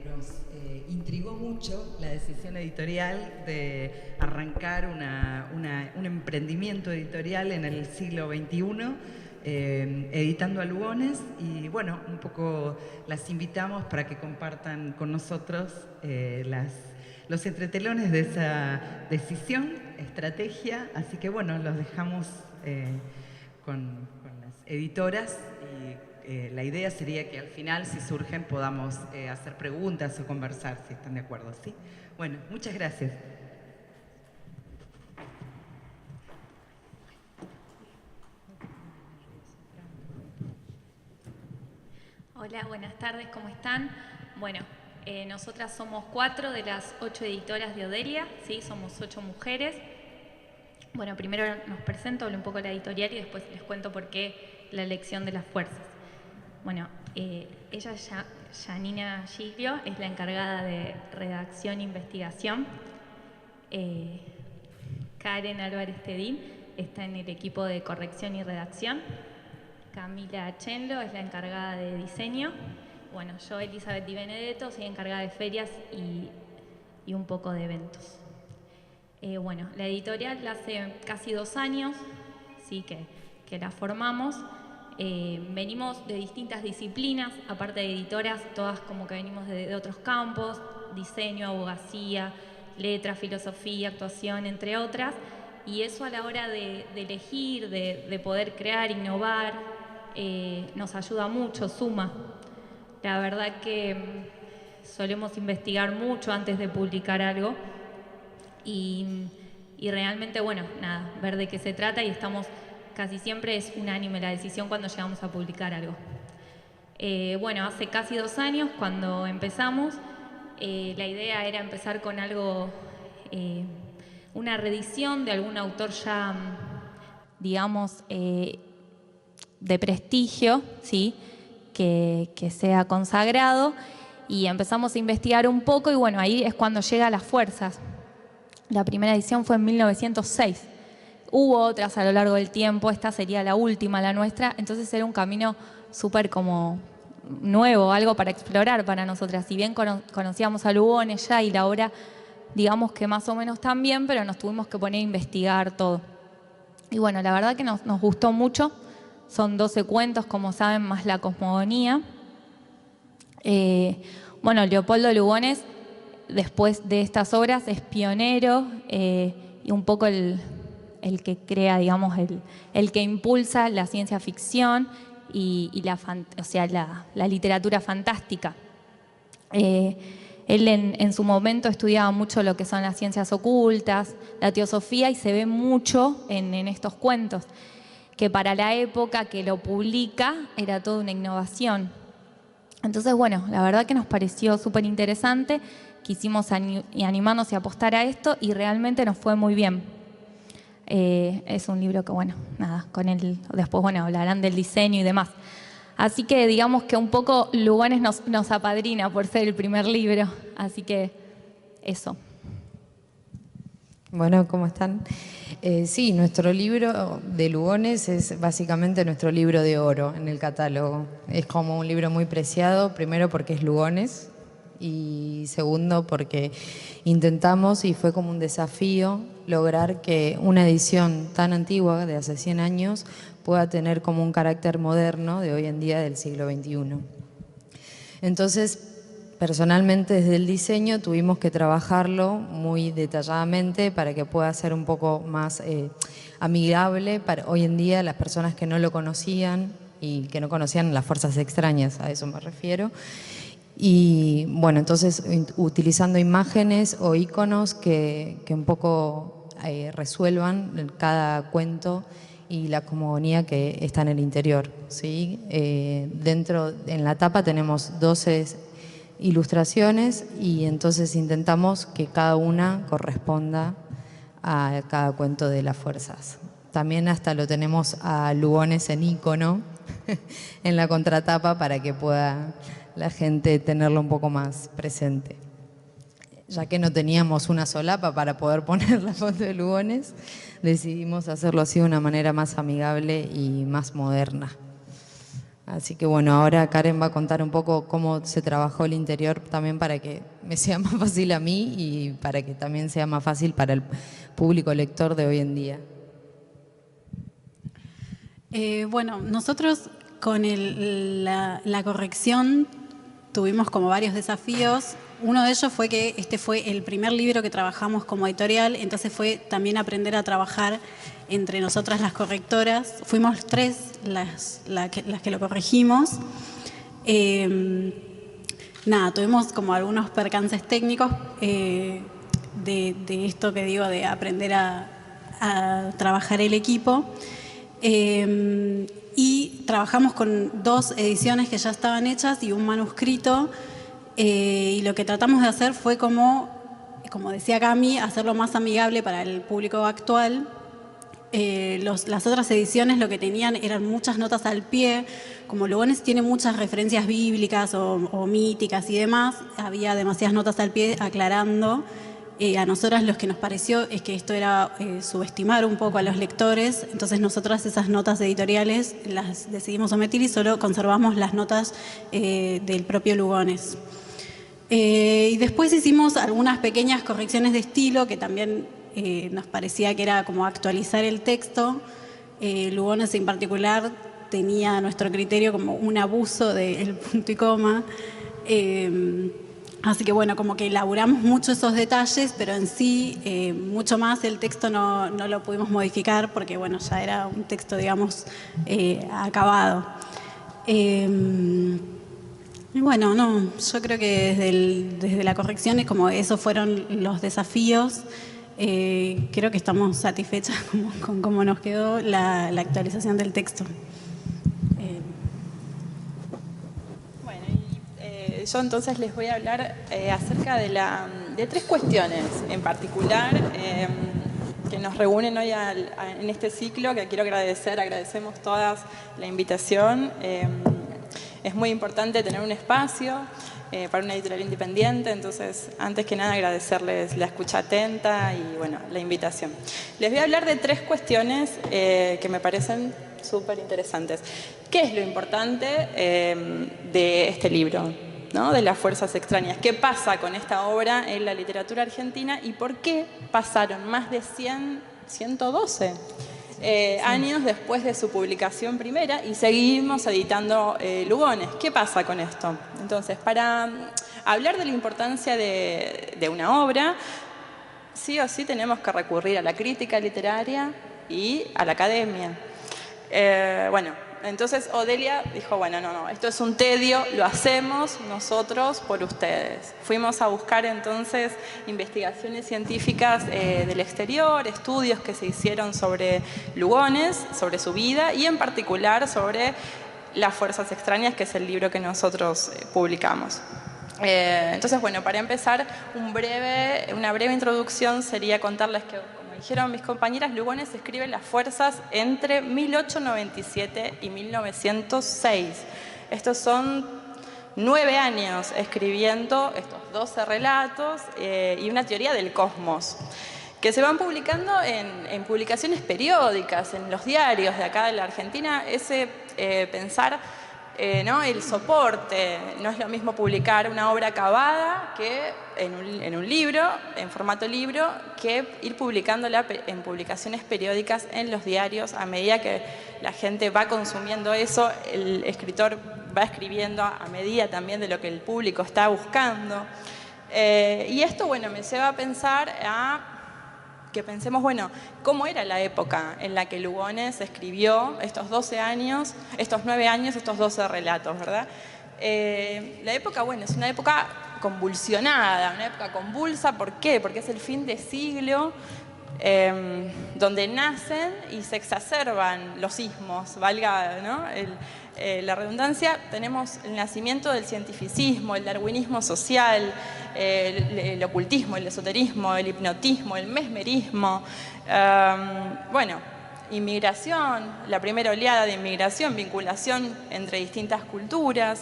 nos intrigó mucho la decisión editorial de arrancar un emprendimiento editorial en el siglo XXI, editando a Lugones, y bueno, un poco las invitamos para que compartan con nosotros los entretelones de esa decisión, estrategia, así que bueno, los dejamos con las editoras y la idea sería que al final, si surgen, podamos hacer preguntas o conversar, si están de acuerdo, ¿sí? Bueno, muchas gracias. Hola, buenas tardes, ¿cómo están? Bueno, nosotras somos 4 de las 8 editoras de Odelia, ¿sí? Somos 8 mujeres. Bueno, primero nos presento, hablo un poco de la editorial y después les cuento por qué la elección de las fuerzas. Bueno, ella, Janina Giglio, es la encargada de redacción e investigación. Karen Álvarez Tedín está en el equipo de corrección y redacción. Camila Chenlo es la encargada de diseño. Bueno, yo, Elizabeth Di Benedetto, soy encargada de ferias y un poco de eventos. Bueno, la editorial hace casi 2 años, sí, que la formamos. Venimos de distintas disciplinas, aparte de editoras, todas como que venimos de otros campos, diseño, abogacía, letras, filosofía, actuación, entre otras. Y eso a la hora de elegir, de poder crear, innovar, nos ayuda mucho, suma. La verdad que solemos investigar mucho antes de publicar algo y realmente, bueno, nada, ver de qué se trata, y estamos, casi siempre es unánime la decisión cuando llegamos a publicar algo. Bueno, hace casi 2 años cuando empezamos, la idea era empezar con algo, una reedición de algún autor ya, digamos, de prestigio, ¿sí? que sea consagrado, y empezamos a investigar un poco, y bueno, ahí es cuando llega Las Fuerzas. La primera edición fue en 1906. Hubo otras a lo largo del tiempo, esta sería la última, la nuestra, entonces era un camino súper como nuevo, algo para explorar para nosotras. Si bien conocíamos a Lugones ya y la obra, digamos que más o menos también, pero nos tuvimos que poner a investigar todo. Y bueno, la verdad que nos gustó mucho. Son 12 cuentos, como saben, más la cosmogonía. Bueno, Leopoldo Lugones, después de estas obras, es pionero y un poco el que crea, digamos, el que impulsa la ciencia ficción y la literatura fantástica. Él en su momento estudiaba mucho lo que son las ciencias ocultas, la teosofía, y se ve mucho en estos cuentos, que para la época que lo publica era toda una innovación. Entonces, bueno, la verdad que nos pareció súper interesante, quisimos animarnos y apostar a esto, y realmente nos fue muy bien. Es un libro que, bueno, nada, con él después, bueno, hablarán del diseño y demás. Así que digamos que un poco Lugones nos apadrina por ser el primer libro, así que eso. Bueno, ¿cómo están? Sí, nuestro libro de Lugones es básicamente nuestro libro de oro en el catálogo. Es como un libro muy preciado, primero porque es Lugones, y segundo porque intentamos, y fue como un desafío, lograr que una edición tan antigua, de hace 100 años, pueda tener como un carácter moderno de hoy en día, del siglo XXI. Entonces, personalmente, desde el diseño tuvimos que trabajarlo muy detalladamente para que pueda ser un poco más amigable para hoy en día las personas que no lo conocían y que no conocían las fuerzas extrañas, a eso me refiero. Y bueno, entonces utilizando imágenes o iconos que un poco resuelvan cada cuento y la cosmogonía que está en el interior, ¿sí? En la tapa tenemos 12 ilustraciones, y entonces intentamos que cada una corresponda a cada cuento de las fuerzas. También hasta lo tenemos a Lugones en icono en la contratapa para que pueda la gente tenerlo un poco más presente. Ya que no teníamos una solapa para poder poner la foto de Lugones, decidimos hacerlo así de una manera más amigable y más moderna. Así que bueno, ahora Karen va a contar un poco cómo se trabajó el interior también para que me sea más fácil a mí y para que también sea más fácil para el público lector de hoy en día. Bueno, nosotros con la corrección tuvimos como varios desafíos. Uno de ellos fue que este fue el primer libro que trabajamos como editorial, entonces fue también aprender a trabajar entre nosotras las correctoras. Fuimos 3 las que lo corregimos. Tuvimos como algunos percances técnicos de esto que digo, de aprender a trabajar el equipo. Y trabajamos con 2 ediciones que ya estaban hechas y un manuscrito, y lo que tratamos de hacer fue como decía Cami, hacerlo más amigable para el público actual. Las otras ediciones lo que tenían eran muchas notas al pie. Como Lugones tiene muchas referencias bíblicas o míticas y demás, había demasiadas notas al pie aclarando. A nosotras lo que nos pareció es que esto era subestimar un poco a los lectores, entonces nosotras esas notas editoriales las decidimos omitir y solo conservamos las notas del propio Lugones. Y después hicimos algunas pequeñas correcciones de estilo que también nos parecía que era como actualizar el texto. Lugones en particular tenía a nuestro criterio como un abuso del punto y coma. Así que bueno, como que elaboramos mucho esos detalles, pero en sí mucho más el texto no lo pudimos modificar porque bueno, ya era un texto, digamos, acabado. Y bueno, yo creo que desde la corrección es como esos fueron los desafíos. Creo que estamos satisfechas con cómo nos quedó la actualización del texto. Yo entonces les voy a hablar acerca de 3 cuestiones en particular que nos reúnen hoy en este ciclo, que quiero agradecer. Agradecemos todas la invitación. Es muy importante tener un espacio para una editorial independiente, entonces antes que nada agradecerles la escucha atenta y bueno, la invitación. Les voy a hablar de 3 cuestiones que me parecen súper interesantes. ¿Qué es lo importante de este libro? ¿No? De las fuerzas extrañas. ¿Qué pasa con esta obra en la literatura argentina y por qué pasaron más de 112 años después de su publicación primera y seguimos editando Lugones? ¿Qué pasa con esto? Entonces, para hablar de la importancia de una obra, sí o sí tenemos que recurrir a la crítica literaria y a la academia. Entonces Odelia dijo, bueno, no, esto es un tedio, lo hacemos nosotros por ustedes. Fuimos a buscar entonces investigaciones científicas del exterior, estudios que se hicieron sobre Lugones, sobre su vida y en particular sobre Las fuerzas extrañas, que es el libro que nosotros publicamos. Entonces, bueno, para empezar, una breve introducción sería contarles que, como dijeron mis compañeras, Lugones escribe Las fuerzas entre 1897 y 1906. Estos son 9 años escribiendo estos 12 relatos y una teoría del cosmos, que se van publicando en publicaciones periódicas, en los diarios de acá de la Argentina. Pensar el soporte, no es lo mismo publicar una obra acabada que en un libro, en formato libro, que ir publicándola en publicaciones periódicas en los diarios. A medida que la gente va consumiendo eso, el escritor va escribiendo a medida también de lo que el público está buscando. Y esto, bueno, me lleva a pensar que pensemos, bueno, cómo era la época en la que Lugones escribió estos 12 años, estos 9 años, estos 12 relatos, ¿verdad? La época, bueno, es una época convulsionada, una época convulsa. ¿Por qué? Porque es el fin de siglo, donde nacen y se exacerban los ismos, valga, ¿no? La redundancia. Tenemos el nacimiento del cientificismo, el darwinismo social, el ocultismo, el esoterismo, el hipnotismo, el mesmerismo. Inmigración, la primera oleada de inmigración, vinculación entre distintas culturas.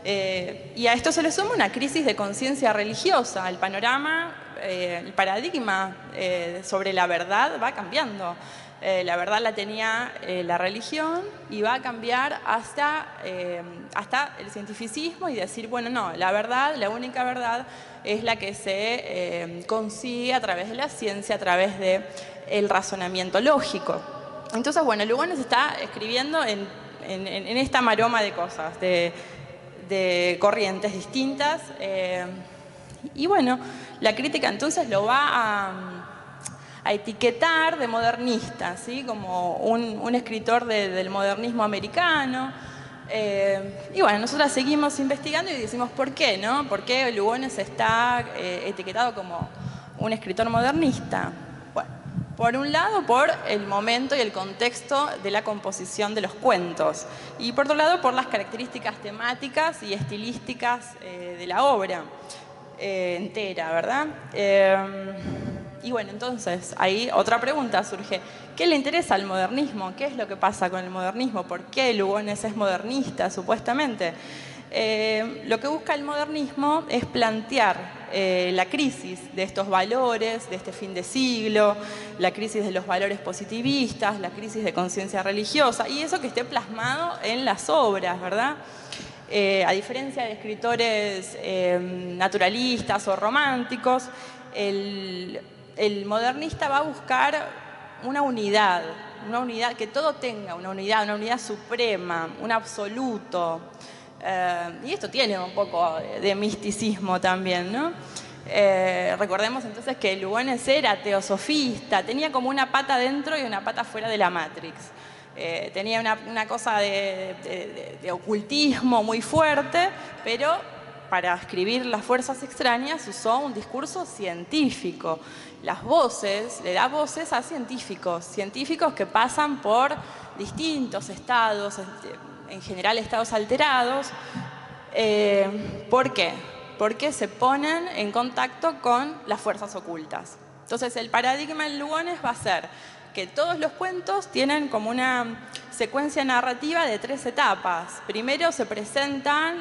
Y a esto se le suma una crisis de conciencia religiosa. El panorama, el paradigma sobre la verdad va cambiando. La verdad la tenía la religión, y va a cambiar hasta el cientificismo y decir, bueno, no, la verdad, la única verdad es la que se consigue a través de la ciencia, a través del razonamiento lógico. Entonces, bueno, Lugones está escribiendo en esta maroma de cosas, de corrientes distintas, y bueno, la crítica entonces lo va a etiquetar de modernista, ¿sí? Como un escritor del modernismo americano. Y bueno, nosotras seguimos investigando y decimos ¿por qué, no? ¿Por qué Lugones está etiquetado como un escritor modernista? Bueno, por un lado, por el momento y el contexto de la composición de los cuentos, y por otro lado, por las características temáticas y estilísticas de la obra entera, ¿verdad? Y bueno, entonces, ahí otra pregunta surge. ¿Qué le interesa al modernismo? ¿Qué es lo que pasa con el modernismo? ¿Por qué Lugones es modernista, supuestamente? Lo que busca el modernismo es plantear la crisis de estos valores, de este fin de siglo, la crisis de los valores positivistas, la crisis de conciencia religiosa, y eso que esté plasmado en las obras, ¿verdad? A diferencia de escritores naturalistas o románticos, el modernista va a buscar una unidad, que todo tenga una unidad suprema, un absoluto. Y esto tiene un poco de misticismo también, ¿no? Recordemos entonces que Lugones era teosofista, tenía como una pata dentro y una pata fuera de la Matrix. Tenía una cosa de ocultismo muy fuerte, pero para escribir Las fuerzas extrañas usó un discurso científico. Las voces, le da voces a científicos que pasan por distintos estados, en general estados alterados. ¿Por qué? Porque se ponen en contacto con las fuerzas ocultas. Entonces el paradigma en Lugones va a ser que todos los cuentos tienen como una secuencia narrativa de 3 etapas. Primero se presentan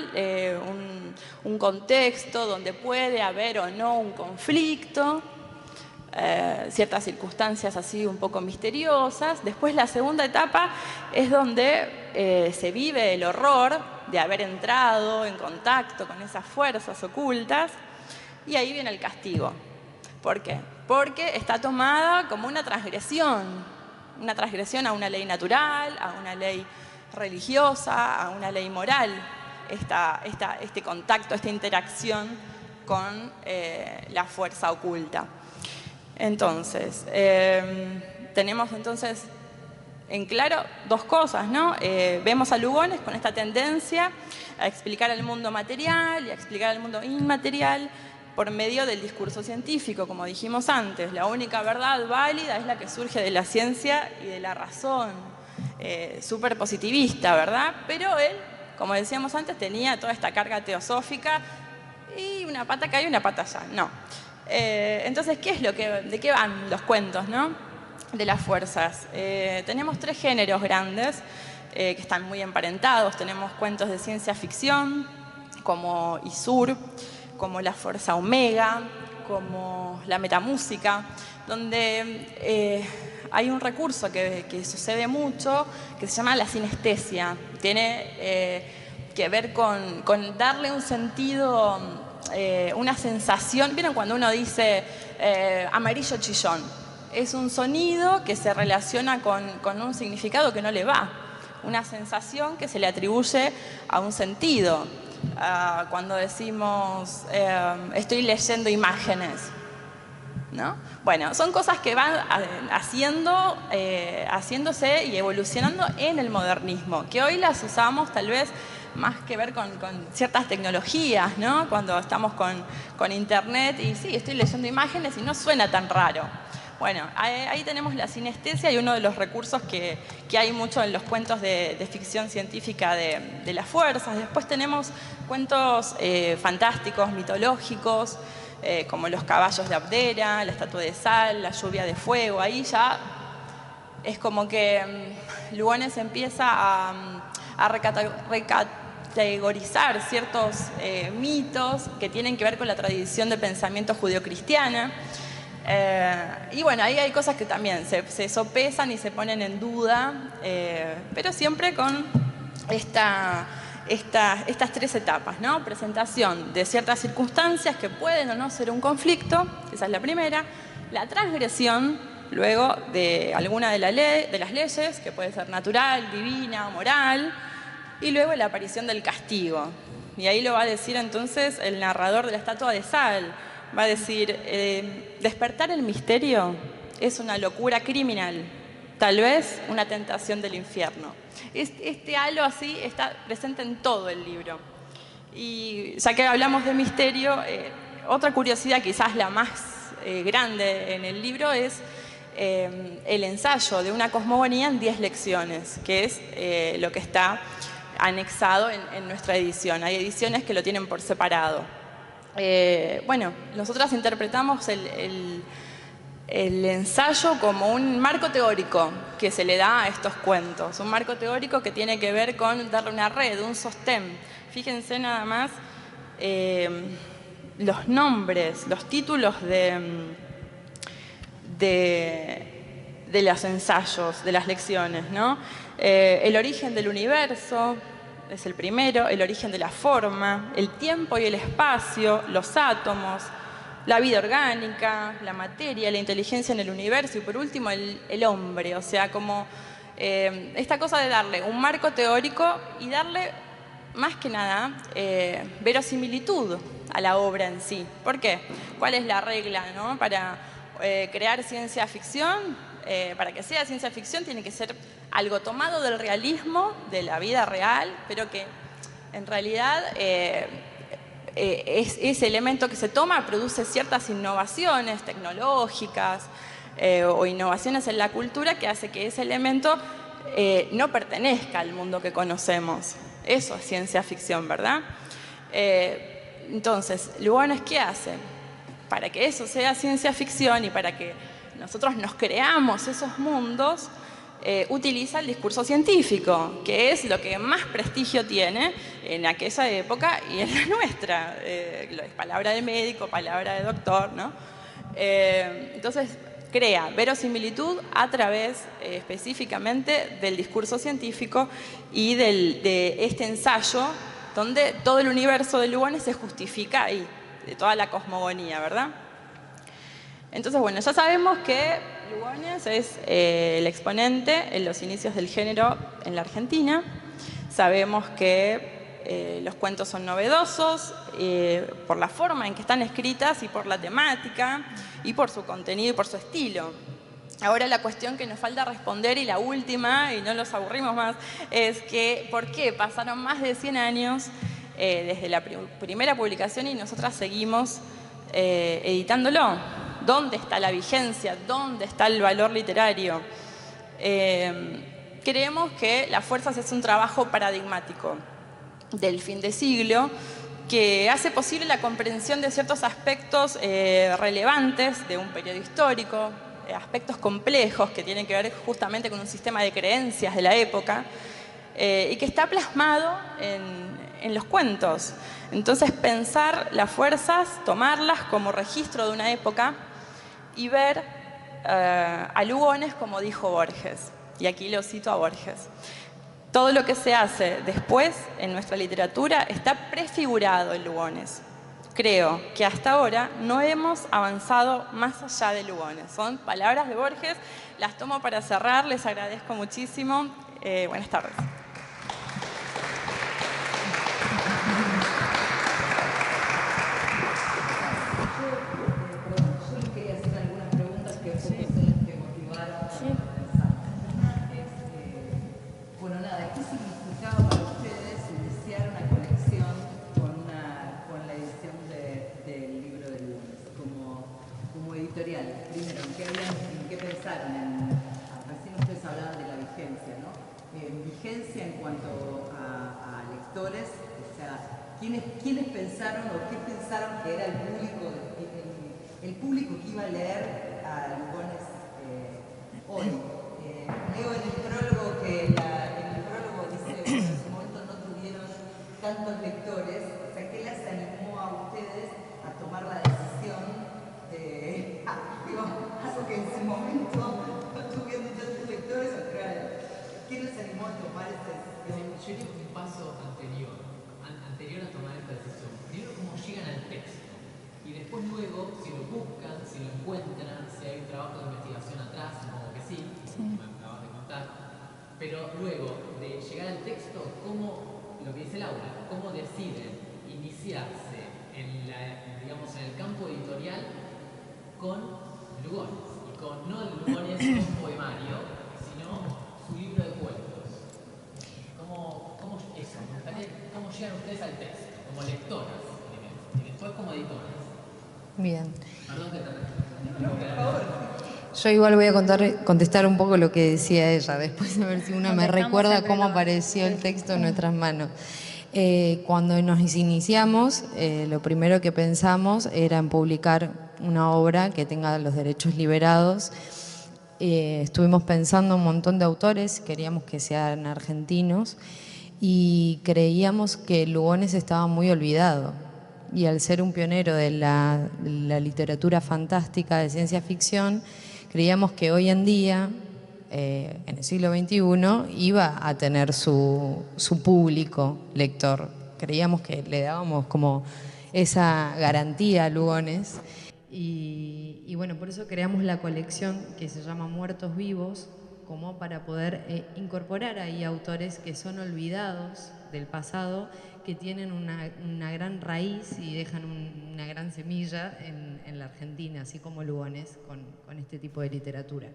un contexto donde puede haber o no un conflicto, ciertas circunstancias así un poco misteriosas. Después la segunda etapa es donde se vive el horror de haber entrado en contacto con esas fuerzas ocultas, y ahí viene el castigo. ¿Por qué? Porque está tomada como una transgresión a una ley natural, a una ley religiosa, a una ley moral, este contacto, esta interacción con la fuerza oculta. Entonces, tenemos entonces en claro 2 cosas, ¿no? Vemos a Lugones con esta tendencia a explicar el mundo material y a explicar el mundo inmaterial por medio del discurso científico, como dijimos antes. La única verdad válida es la que surge de la ciencia y de la razón, súper positivista, ¿verdad? Pero él, como decíamos antes, tenía toda esta carga teosófica y una pata acá y una pata allá. No. Entonces, ¿de qué van los cuentos, no? De las fuerzas. Tenemos 3 géneros grandes que están muy emparentados. Tenemos cuentos de ciencia ficción, como Isur, como La Fuerza Omega, como la metamúsica, donde hay un recurso que sucede mucho, que se llama la sinestesia. Tiene que ver con darle un sentido, una sensación. ¿Vieron cuando uno dice amarillo chillón? Es un sonido que se relaciona con un significado que no le va, una sensación que se le atribuye a un sentido. Cuando decimos estoy leyendo imágenes, ¿no? Bueno, son cosas que van haciéndose y evolucionando en el modernismo, que hoy las usamos tal vez más que ver con ciertas tecnologías, ¿no? Cuando estamos con internet y sí, estoy leyendo imágenes y no suena tan raro. Bueno, ahí tenemos la sinestesia, y uno de los recursos que hay mucho en los cuentos de ficción científica de las fuerzas. Después tenemos cuentos fantásticos, mitológicos, como Los caballos de Abdera, La estatua de sal, La lluvia de fuego. Ahí ya es como que Lugones empieza a recategorizar ciertos mitos que tienen que ver con la tradición de pensamiento judeocristiana. Y bueno, ahí hay cosas que también se sopesan y se ponen en duda, pero siempre con estas tres etapas, ¿no? Presentación de ciertas circunstancias que pueden o no ser un conflicto, esa es la primera. La transgresión, luego, de alguna de las leyes, que puede ser natural, divina, moral, y luego la aparición del castigo. Y ahí lo va a decir entonces el narrador de la estatua de sal. Va a decir, despertar el misterio es una locura criminal, tal vez una tentación del infierno. Este halo así está presente en todo el libro. Y ya que hablamos de misterio, otra curiosidad, quizás la más grande en el libro, es el ensayo de una cosmogonía en 10 lecciones, que es lo que está anexado en nuestra edición. Hay ediciones que lo tienen por separado. Bueno, nosotras interpretamos el ensayo como un marco teórico que se le da a estos cuentos. Un marco teórico que tiene que ver con darle una red, un sostén. Fíjense nada más los nombres, los títulos de los ensayos, de las lecciones, ¿no? El origen del universo es el primero, el origen de la forma, el tiempo y el espacio, los átomos, la vida orgánica, la materia, la inteligencia en el universo y por último el hombre. O sea, como esta cosa de darle un marco teórico y darle más que nada verosimilitud a la obra en sí. ¿Por qué? ¿Cuál es la regla, ¿no? Para crear ciencia ficción? Para que sea ciencia ficción tiene que ser algo tomado del realismo, de la vida real, pero que en realidad ese elemento que se toma produce ciertas innovaciones tecnológicas o innovaciones en la cultura que hace que ese elemento no pertenezca al mundo que conocemos. Eso es ciencia ficción, ¿verdad? Entonces, Lugones, ¿qué hace? Para que eso sea ciencia ficción y para que nosotros nos creamos esos mundos, utiliza el discurso científico, que es lo que más prestigio tiene en aquella época y en la nuestra. Palabra de médico, palabra de doctor, ¿no? Entonces, crea verosimilitud a través específicamente del discurso científico y de este ensayo donde todo el universo de Lugones se justifica ahí, de toda la cosmogonía, ¿verdad? Entonces, bueno, ya sabemos que Lugones es el exponente en los inicios del género en la Argentina. Sabemos que los cuentos son novedosos por la forma en que están escritas y por la temática y por su contenido y por su estilo. Ahora la cuestión que nos falta responder, y la última, y no los aburrimos más, es que ¿por qué pasaron más de 100 años desde la primera publicación y nosotras seguimos editándolo? ¿Dónde está la vigencia? ¿Dónde está el valor literario? Creemos que Las Fuerzas es un trabajo paradigmático del fin de siglo que hace posible la comprensión de ciertos aspectos relevantes de un periodo histórico, aspectos complejos que tienen que ver justamente con un sistema de creencias de la época y que está plasmado en los cuentos. Entonces, pensar Las Fuerzas, tomarlas como registro de una época y ver a Lugones como dijo Borges. Y aquí lo cito a Borges. Todo lo que se hace después en nuestra literatura está prefigurado en Lugones. Creo que hasta ahora no hemos avanzado más allá de Lugones. Son palabras de Borges, las tomo para cerrar, les agradezco muchísimo. Buenas tardes. Primero, ¿en qué pensaron? Recién ustedes hablaban de la vigencia, ¿no? Vigencia en cuanto a lectores, o sea, ¿quiénes pensaron o qué pensaron que era el público que iba a leer a Lugones hoy? Leo en el prólogo que dice que en su momento no tuvieron tantos lectores, o sea, ¿qué les animó a ustedes a tomar la decisión de tomar esta decisión? Yo digo un paso anterior a tomar esta decisión. Primero, cómo llegan al texto. Y después, luego, si lo buscan, si lo encuentran, si hay un trabajo de investigación atrás, como que sí, me acabas de contar. Pero luego, de llegar al texto, cómo, lo que dice Laura, cómo deciden iniciarse en el campo editorial con Lugones. Y no Lugones un poemario, sino su libro de cuentos. ¿Cómo llegan ustedes al texto? Como lectoras, primero, y después como editoras. Bien. Perdón que te No, por favor. Yo igual voy a contestar un poco lo que decía ella, después a ver si una me recuerda cómo apareció el texto en nuestras manos. Cuando nos iniciamos, lo primero que pensamos era en publicar una obra que tenga los derechos liberados. Estuvimos pensando un montón de autores, queríamos que sean argentinos y creíamos que Lugones estaba muy olvidado. Y al ser un pionero de la literatura fantástica de ciencia ficción, creíamos que hoy en día, en el siglo XXI, iba a tener su público lector. Creíamos que le dábamos como esa garantía a Lugones. Y bueno, por eso creamos la colección que se llama Muertos Vivos, como para poder incorporar ahí autores que son olvidados del pasado, que tienen una gran raíz y dejan una gran semilla en la Argentina, así como Lugones, con este tipo de literatura.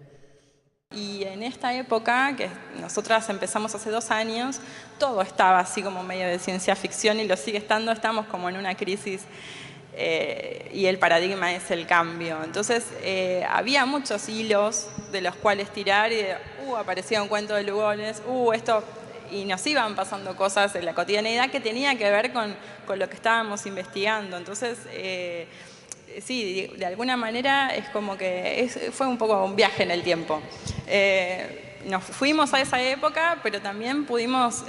Y en esta época, que nosotras empezamos hace 2 años, todo estaba así como medio de ciencia ficción y lo sigue estando, estamos como en una crisis y el paradigma es el cambio. Entonces había muchos hilos de los cuales tirar y aparecía un cuento de Lugones, esto... Y nos iban pasando cosas en la cotidianeidad que tenía que ver con lo que estábamos investigando. Entonces, sí, de alguna manera es como que fue un poco un viaje en el tiempo. Nos fuimos a esa época, pero también pudimos...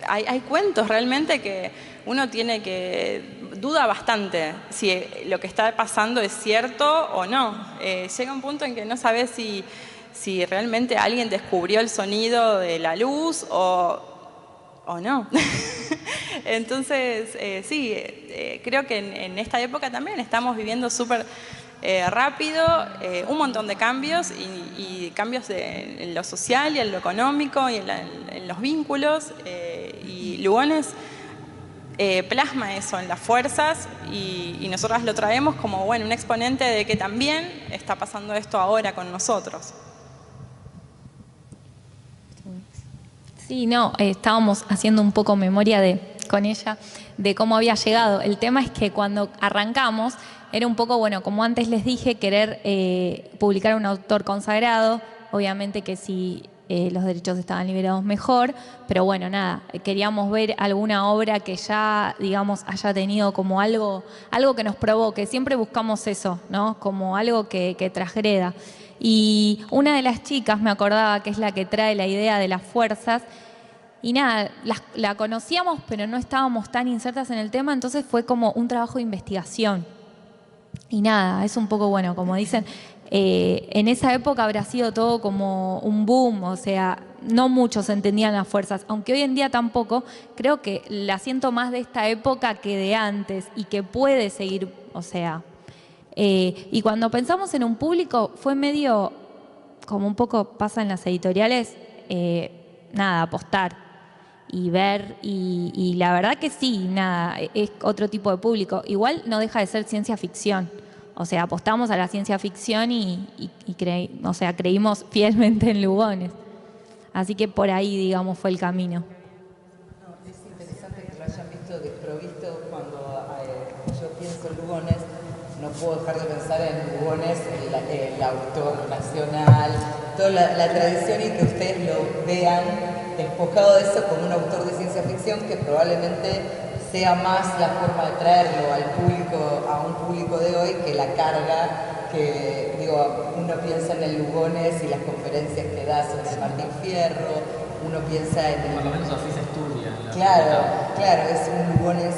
hay cuentos realmente que uno duda bastante si lo que está pasando es cierto o no. Llega un punto en que no sabes si realmente alguien descubrió el sonido de la luz o no. Entonces, sí, creo que en esta época también estamos viviendo súper rápido un montón de cambios y cambios en lo social y en lo económico y en los vínculos. Y Lugones plasma eso en las fuerzas y nosotras lo traemos como un exponente de que también está pasando esto ahora con nosotros. Sí, no, estábamos haciendo un poco memoria con ella de cómo había llegado. El tema es que cuando arrancamos era un poco, como antes les dije, querer publicar un autor consagrado. Obviamente que si los derechos estaban liberados mejor, pero nada, queríamos ver alguna obra que ya, digamos, haya tenido como algo que nos provoque. Siempre buscamos eso, ¿no? Como algo que transgreda. Y una de las chicas, me acordaba, que es la que trae la idea de las fuerzas, y nada, la conocíamos, pero no estábamos tan insertas en el tema, entonces fue como un trabajo de investigación. Y nada, es un poco, como dicen, en esa época habrá sido todo como un boom, o sea, no muchos entendían las fuerzas, aunque hoy en día tampoco. Creo que la siento más de esta época que de antes y que puede seguir, o sea... y cuando pensamos en un público fue medio, como un poco pasa en las editoriales, nada, apostar y ver, y la verdad que sí, nada, es otro tipo de público. Igual no deja de ser ciencia ficción, o sea, apostamos a la ciencia ficción y creímos fielmente en Lugones. Así que por ahí, digamos, fue el camino. Es interesante que lo hayan visto desprovisto cuando yo pienso en Lugones. No puedo dejar de pensar en Lugones, el autor nacional, toda la tradición, y que ustedes lo vean despojado de eso como un autor de ciencia ficción, que probablemente sea más la forma de traerlo a un público de hoy que la carga que, uno piensa en el Lugones y las conferencias que da sobre Martín Fierro, uno piensa en... Por lo menos así se estudia. Claro, es un Lugones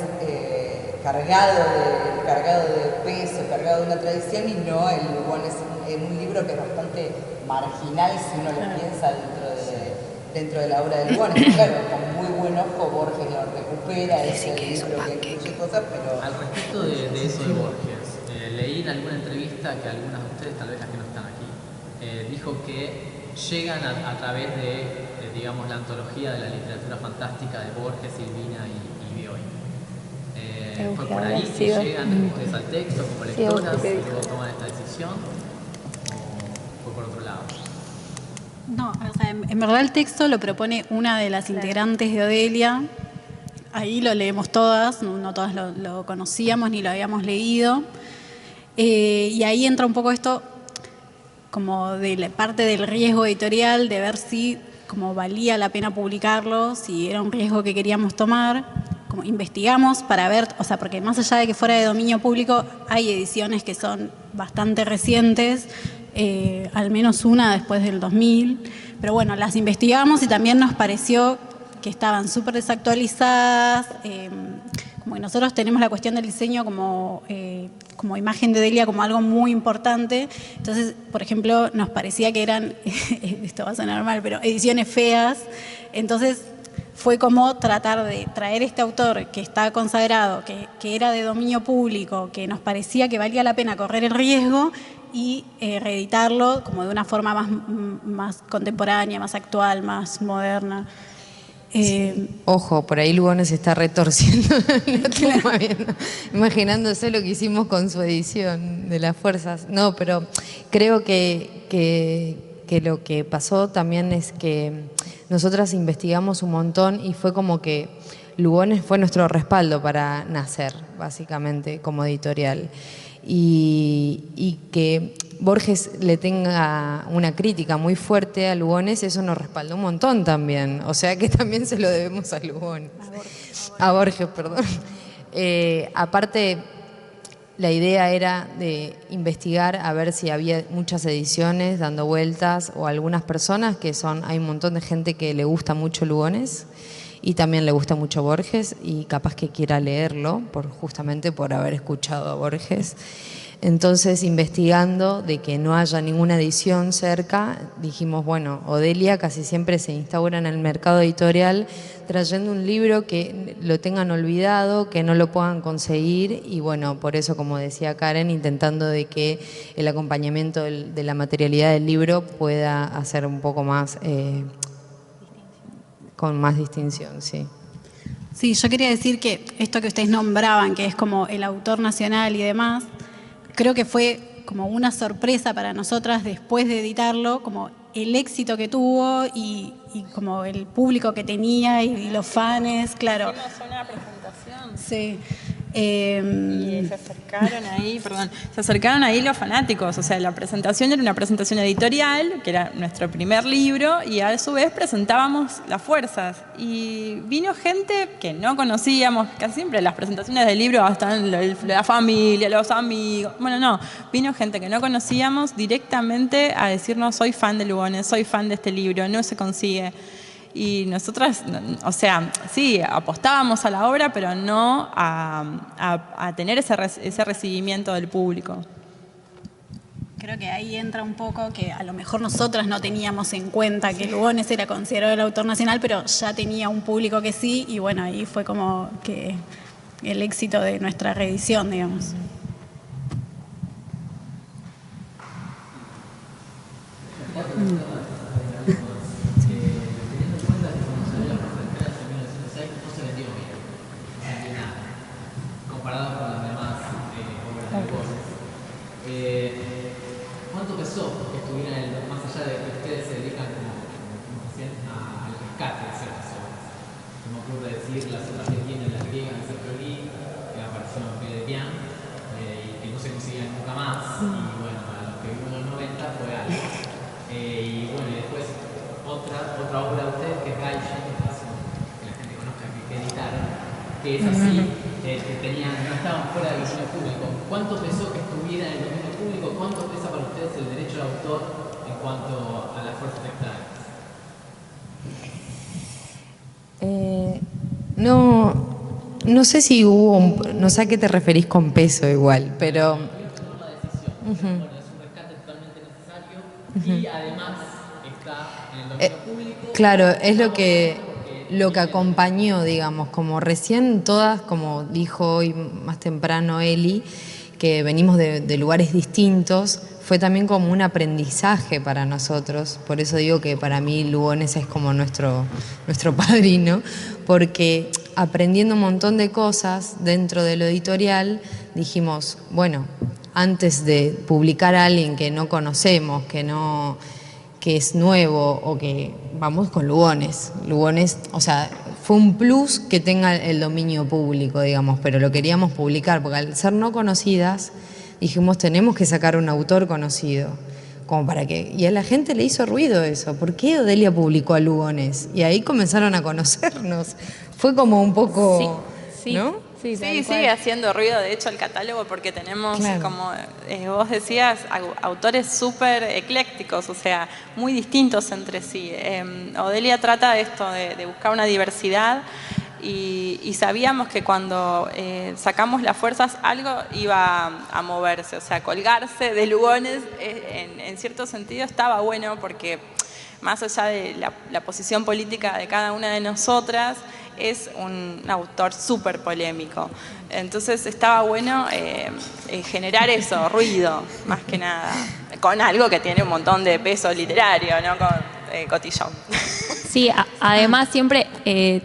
cargado de peso, cargado de una tradición, y no el Lugones en un libro que es bastante marginal si uno lo piensa dentro dentro de la obra de Lugones. Claro, con muy buen ojo Borges lo recupera, ese libro que incluye cosas, pero... Al respecto de eso de Borges, leí en alguna entrevista que algunas de ustedes, tal vez las que no están aquí, dijo que llegan a través de, digamos, la antología de la literatura fantástica de Borges, Silvina y Bioy. ¿Fue por ahí que llegan después al texto como lectoras y luego toman esta decisión? ¿O fue por otro lado? No, o sea, en verdad el texto lo propone una de las integrantes de Odelia. Ahí lo leemos todas, no todas lo conocíamos ni lo habíamos leído. Y ahí entra un poco esto como de la parte del riesgo editorial, de ver si como valía la pena publicarlo, si era un riesgo que queríamos tomar. Como investigamos para ver, o sea, porque más allá de que fuera de dominio público, hay ediciones que son bastante recientes, al menos una después del 2000, pero bueno, las investigamos y también nos pareció que estaban súper desactualizadas, como que nosotros tenemos la cuestión del diseño como imagen de Delia como algo muy importante. Entonces, por ejemplo, nos parecía que eran, esto va a sonar mal, pero ediciones feas. Entonces, fue como tratar de traer este autor que está consagrado, que era de dominio público, que nos parecía que valía la pena correr el riesgo y reeditarlo como de una forma más contemporánea, más actual, más moderna. Ojo, por ahí Lugones está retorciendo la tumba, imaginándose lo que hicimos con su edición de Las Fuerzas. No, pero creo que lo que pasó también es que nosotras investigamos un montón y fue como que Lugones fue nuestro respaldo para nacer, básicamente, como editorial. Y que Borges le tenga una crítica muy fuerte a Lugones, eso nos respaldó un montón también. O sea que también se lo debemos a Lugones. A Borges, perdón. Aparte, la idea era de investigar a ver si había muchas ediciones dando vueltas o algunas personas hay un montón de gente que le gusta mucho Lugones y también le gusta mucho Borges y capaz que quiera leerlo justamente por haber escuchado a Borges. Entonces, investigando de que no haya ninguna edición cerca, dijimos, bueno, Odelia casi siempre se instaura en el mercado editorial trayendo un libro que lo tengan olvidado, que no lo puedan conseguir y bueno, por eso, como decía Karen, intentando de que el acompañamiento de la materialidad del libro pueda hacer un poco más, con más distinción, sí. Sí, yo quería decir que esto que ustedes nombraban, que es como el autor nacional y demás, creo que fue como una sorpresa para nosotras después de editarlo, como el éxito que tuvo y como el público que tenía y los fans, claro. Hicimos una presentación. Sí. Y se acercaron ahí los fanáticos, o sea, la presentación era una presentación editorial, que era nuestro primer libro, y a su vez presentábamos Las Fuerzas. Y vino gente que no conocíamos, casi siempre las presentaciones del libro están la familia, los amigos, bueno, no, vino gente que no conocíamos directamente a decirnos, soy fan de Lugones, soy fan de este libro, no se consigue. Y nosotras, o sea, sí, apostábamos a la obra, pero no a tener ese recibimiento del público. Creo que ahí entra un poco que a lo mejor nosotras no teníamos en cuenta que Lugones era considerado el autor nacional, pero ya tenía un público que sí, y bueno, ahí fue como que el éxito de nuestra reedición, digamos. Comparado con las demás obras de Borges. ¿Cuánto pesó que estuvieran, más allá de que ustedes se dedican, como decían, al rescate de ciertas obras? Se me ocurre decir las obras que tiene la griega de Sergio Lee, que apareció en Pie de Pian, y que no se consiguen nunca más, y bueno, a los que vimos en los 90 fue algo. Y bueno, y después otra obra de ustedes que es Gaijin, que la gente conozca, que editaron, que es así. Que no estaban fuera del dominio público. ¿Cuánto pesó que estuviera en el dominio público? ¿Cuánto pesa para ustedes el derecho de autor en cuanto a las fuerzas textuales? No sé si hubo, no sé a qué te referís con peso igual, pero... Tomó la decisión. Bueno, es un rescate totalmente necesario y además está en el dominio público. Claro, es lo que acompañó, digamos, como recién todas, como dijo hoy más temprano Eli, que venimos de lugares distintos, fue también como un aprendizaje para nosotros. Por eso digo que para mí Lugones es como nuestro padrino, porque aprendiendo un montón de cosas dentro de lo editorial, dijimos, bueno, antes de publicar a alguien que no conocemos, que es nuevo, o que vamos con Lugones. Lugones, o sea, fue un plus que tenga el dominio público, digamos, pero lo queríamos publicar, porque al ser no conocidas, dijimos, tenemos que sacar un autor conocido, como para que... Y a la gente le hizo ruido eso. ¿Por qué Odelia publicó a Lugones? Y ahí comenzaron a conocernos. Fue como un poco... Sí, ¿no? Sí, sigue haciendo ruido, de hecho, el catálogo, porque tenemos, claro, como vos decías, autores súper eclécticos, o sea, muy distintos entre sí. Odelia trata de esto, de buscar una diversidad, y sabíamos que cuando sacamos las fuerzas algo iba a moverse, o sea, colgarse de Lugones en cierto sentido estaba bueno, porque más allá de la posición política de cada una de nosotras, es un autor súper polémico. Entonces estaba bueno generar eso, ruido, más que nada, con algo que tiene un montón de peso literario, ¿no? Con Cotillón. Sí, además siempre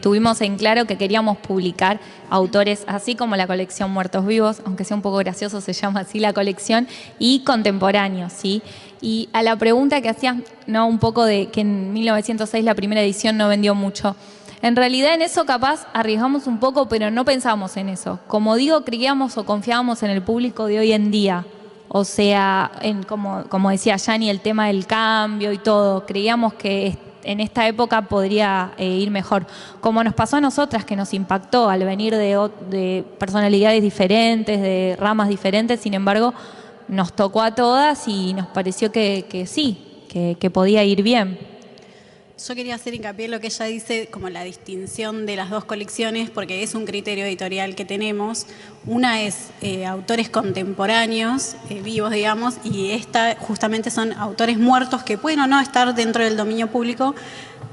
tuvimos en claro que queríamos publicar autores así como la colección Muertos Vivos, aunque sea un poco gracioso, se llama así la colección, y contemporáneos, ¿sí? Y a la pregunta que hacías, ¿no? Un poco de que en 1906 la primera edición no vendió mucho. En realidad en eso capaz arriesgamos un poco, pero no pensamos en eso. Como digo, creíamos o confiábamos en el público de hoy en día. O sea, como decía Yani, el tema del cambio y todo. Creíamos que en esta época podría ir mejor. Como nos pasó a nosotras, que nos impactó al venir de personalidades diferentes, de ramas diferentes. Sin embargo, nos tocó a todas y nos pareció que sí, que podía ir bien. Yo quería hacer hincapié en lo que ella dice, como la distinción de las dos colecciones, porque es un criterio editorial que tenemos. Una es autores contemporáneos, vivos, digamos, y esta justamente son autores muertos que pueden o no estar dentro del dominio público,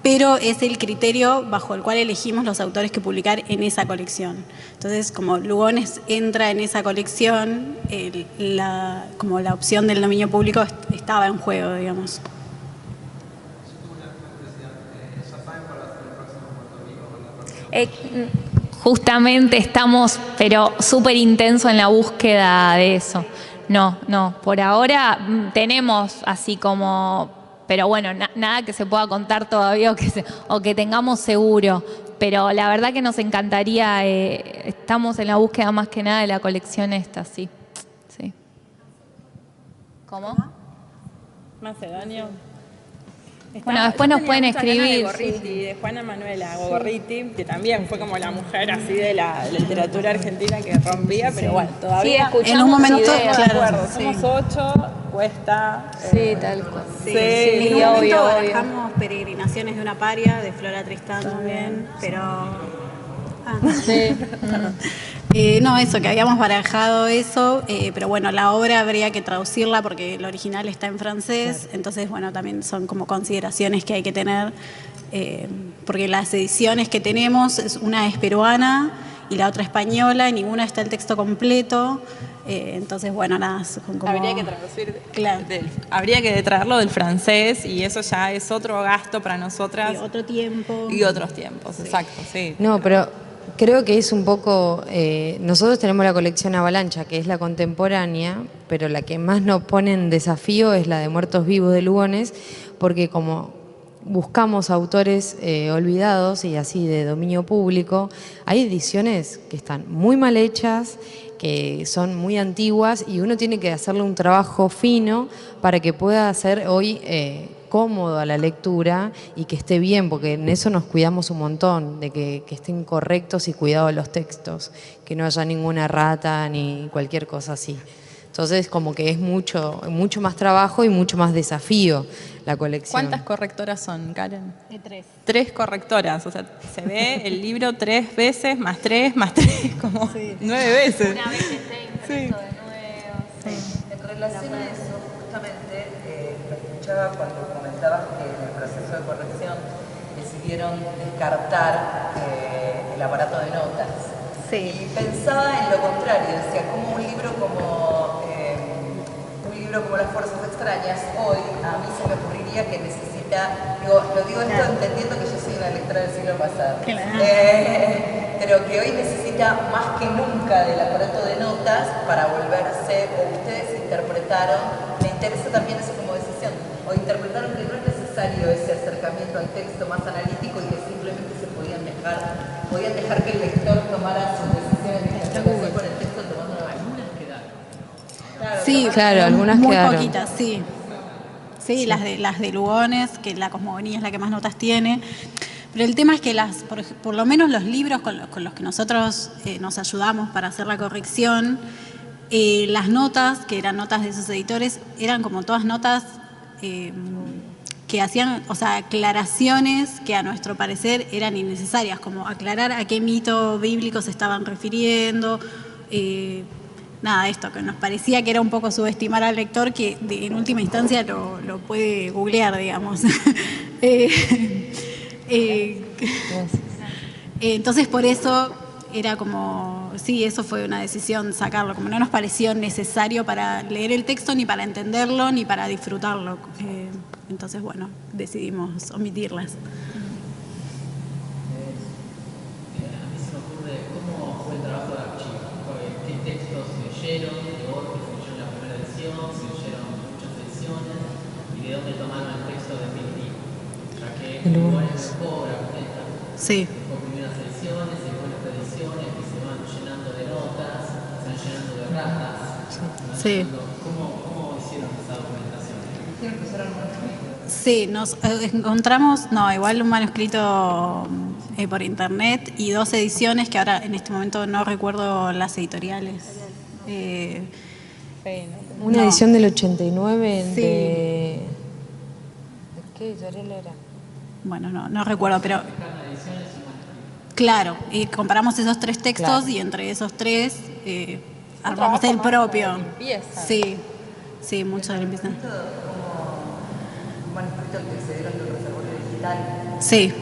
pero es el criterio bajo el cual elegimos los autores que publicar en esa colección. Entonces, como Lugones entra en esa colección, como la opción del dominio público estaba en juego, digamos. Justamente estamos, pero súper intenso en la búsqueda de eso. No, por ahora tenemos así como, pero bueno, nada que se pueda contar todavía o que tengamos seguro. Pero la verdad que nos encantaría, estamos en la búsqueda más que nada de la colección esta, sí. ¿Cómo? Macedonio. Bueno, después nos pueden escribir. De Gorriti, de Juana Manuela Gorriti, que también fue como la mujer así de la literatura argentina que rompía, pero bueno, todavía en un momento, ideas, claro, somos 8, cuesta. Sí, tal cual. Sí, en un momento barajamos Peregrinaciones de una paria, de Flora Tristán también, pero... no, eso, que habíamos barajado eso, pero bueno, la obra habría que traducirla porque el original está en francés, entonces bueno, también son como consideraciones que hay que tener, porque las ediciones que tenemos, una es peruana y la otra española, en ninguna está el texto completo, entonces bueno, nada, como... Habría que traducir, claro, habría que traerlo del francés y eso ya es otro gasto para nosotras. Y otro tiempo. Y otros tiempos, exacto, sí. No, pero... Creo que es un poco, nosotros tenemos la colección Avalancha, que es la contemporánea, pero la que más nos pone en desafío es la de Muertos Vivos de Lugones, porque como buscamos autores olvidados y así de dominio público, hay ediciones que están muy mal hechas, que son muy antiguas y uno tiene que hacerle un trabajo fino para que pueda ser hoy cómodo a la lectura y que esté bien, porque en eso nos cuidamos un montón, de que estén correctos y cuidados los textos, que no haya ninguna errata ni cualquier cosa así. Entonces como que es mucho más trabajo y mucho más desafío la colección. ¿Cuántas correctoras son, Karen? 3. 3 correctoras, o sea, se ve el libro 3 veces, más 3, como 9 veces. Una vez de nuevo. En relación a eso, justamente lo escuchaba cuando comentabas que en el proceso proceso de corrección, decidieron descartar el aparato de notas. Sí. Y pensaba en lo contrario, decía, como un libro como Las Fuerzas Extrañas, hoy a mí se me ocurriría que necesita, lo digo esto entendiendo que yo soy una lectora del siglo pasado, pero que hoy necesita más que nunca del aparato de notas para volverse, o ustedes interpretaron, me interesa también eso como decisión, o interpretaron que no es necesario ese acercamiento al texto más analítico y que simplemente se podían dejar que el lector tomara sus decisiones de interpretación con el texto tomando la mano. Sí, claro, algunas muy quedaron. poquitas, sí. Sí, las de Lugones, que la cosmogonía es la que más notas tiene. Pero el tema es que por lo menos los libros con los que nosotros nos ayudamos para hacer la corrección, las notas, que eran notas de esos editores, eran como todas notas que hacían, o sea, aclaraciones que a nuestro parecer eran innecesarias, como aclarar a qué mito bíblico se estaban refiriendo, nada, esto, que nos parecía que era un poco subestimar al lector, que en última instancia lo puede googlear, digamos. Entonces, por eso era como, sí, eso fue una decisión sacarlo, como no nos pareció necesario para leer el texto, ni para entenderlo, ni para disfrutarlo. Entonces, bueno, decidimos omitirlas. Leyeron, de Borges se leyeron la primera edición, se leyeron muchas ediciones, y de dónde tomaron el texto definitivo, ya que Lugones cobra completa. Sí. Por primeras ediciones, después las reediciones que se van llenando de notas, se van llenando de ratas. Sí. ¿Cómo hicieron esa documentación? Sí, nos encontramos, igual un manuscrito por internet y 2 ediciones que ahora en este momento no recuerdo las editoriales. Una edición del 89 sí. ¿De qué editorial era? Bueno, no recuerdo, pero claro, y comparamos esos 3 textos, claro, y entre esos 3 armamos el propio. Sí, mucho de limpieza. Un manuscrito que se dieron del reservorio digital. Sí.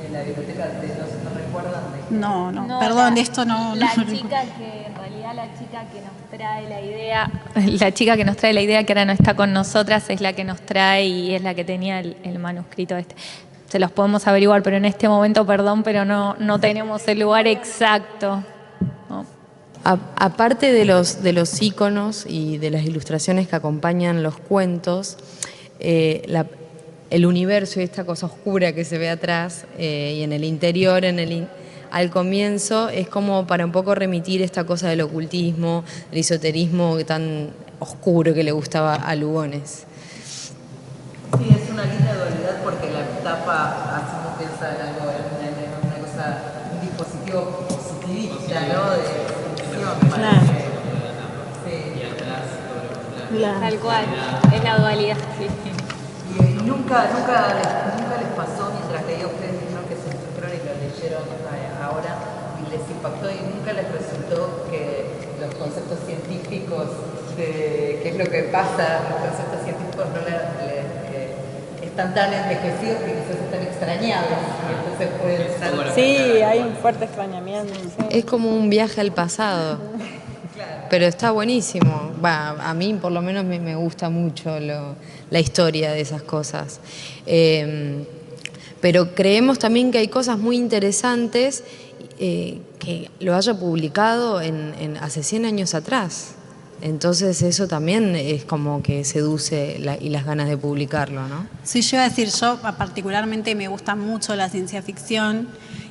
En la biblioteca no recuerdan de qué. No, perdón, de esto no. La chica que, en realidad, la chica que nos trae la idea, que ahora no está con nosotras, es la que nos trae y es la que tenía el manuscrito este. Se los podemos averiguar, pero en este momento, perdón, pero no tenemos el lugar exacto. No. Aparte de los íconos y de las ilustraciones que acompañan los cuentos, el universo y esta cosa oscura que se ve atrás y en el interior, al comienzo, es como para un poco remitir esta cosa del ocultismo, del esoterismo tan oscuro que le gustaba a Lugones. Sí, es una linda dualidad porque la tapa hace uno pensar en algo, en una cosa, un dispositivo positivista, ¿no? Claro. Sí. Tal cual, es la dualidad, sí. Y nunca les pasó, mientras leía a ustedes, ¿no?, que se instruyeron y lo leyeron ahora, y les impactó y nunca les resultó que los conceptos científicos de qué es lo que pasa, los conceptos científicos no están tan envejecidos que quizás están extrañados, y entonces pueden estar... Sí, hay un fuerte extrañamiento. Sí. Es como un viaje al pasado. Claro. Pero está buenísimo. A mí por lo menos me gusta mucho la historia de esas cosas. Pero creemos también que hay cosas muy interesantes que lo haya publicado hace 100 años atrás. Entonces eso también es como que seduce y las ganas de publicarlo, ¿no? Sí, yo iba a decir, yo particularmente me gusta mucho la ciencia ficción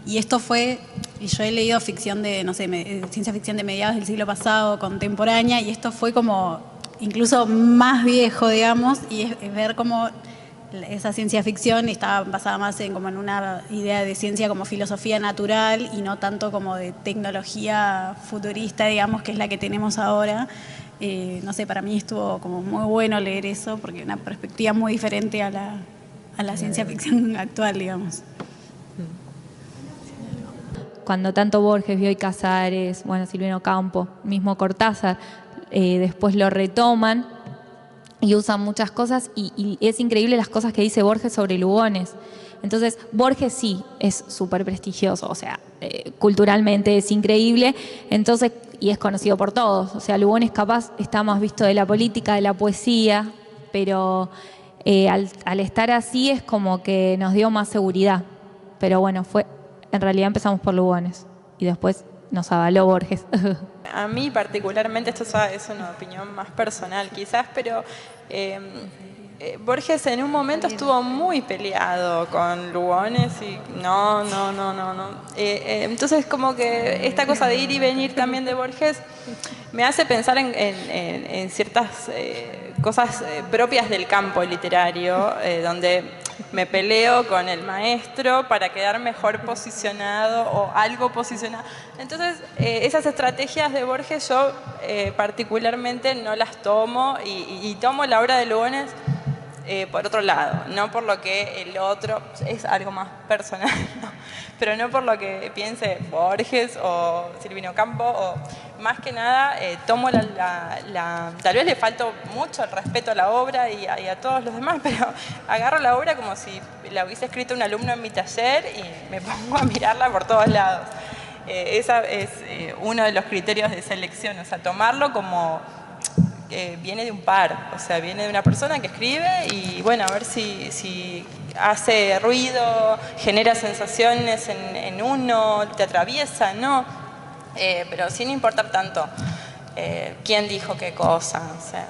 y esto fue, y yo he leído ficción ciencia ficción de mediados del siglo pasado, contemporánea, y esto fue como incluso más viejo, digamos, y es ver cómo esa ciencia ficción estaba basada más en una idea de ciencia como filosofía natural y no tanto como de tecnología futurista, digamos, que es la que tenemos ahora. Para mí estuvo como muy bueno leer eso porque una perspectiva muy diferente a la ciencia ficción actual, digamos. Cuando tanto Borges, Bioy Casares, Silvino Campo, mismo Cortázar, después lo retoman, y usan muchas cosas y es increíble las cosas que dice Borges sobre Lugones. Entonces, Borges sí es súper prestigioso, o sea, culturalmente es increíble, entonces, y es conocido por todos. O sea, Lugones capaz está más visto de la política, de la poesía, pero al estar así es como que nos dio más seguridad. Pero bueno, en realidad empezamos por Lugones y después nos avaló Borges. A mí particularmente, esto es una opinión más personal quizás, pero Borges en un momento estuvo muy peleado con Lugones y no. Entonces como que esta cosa de ir y venir también de Borges me hace pensar en ciertas cosas propias del campo literario, donde me peleo con el maestro para quedar mejor posicionado o algo posicionado. Entonces, esas estrategias de Borges yo particularmente no las tomo y tomo la obra de Lugones por otro lado, no por lo que el otro, es algo más personal, ¿no? Pero no por lo que piense Borges o Silvino Campo, o más que nada tomo tal vez le falto mucho el respeto a la obra y a todos los demás, pero agarro la obra como si la hubiese escrito un alumno en mi taller y me pongo a mirarla por todos lados. Ese es uno de los criterios de selección, o sea, tomarlo como viene de un par, o sea, viene de una persona que escribe y bueno, a ver si hace ruido, genera sensaciones en uno, te atraviesa, ¿no? Pero sin importar tanto quién dijo qué cosa, o sea.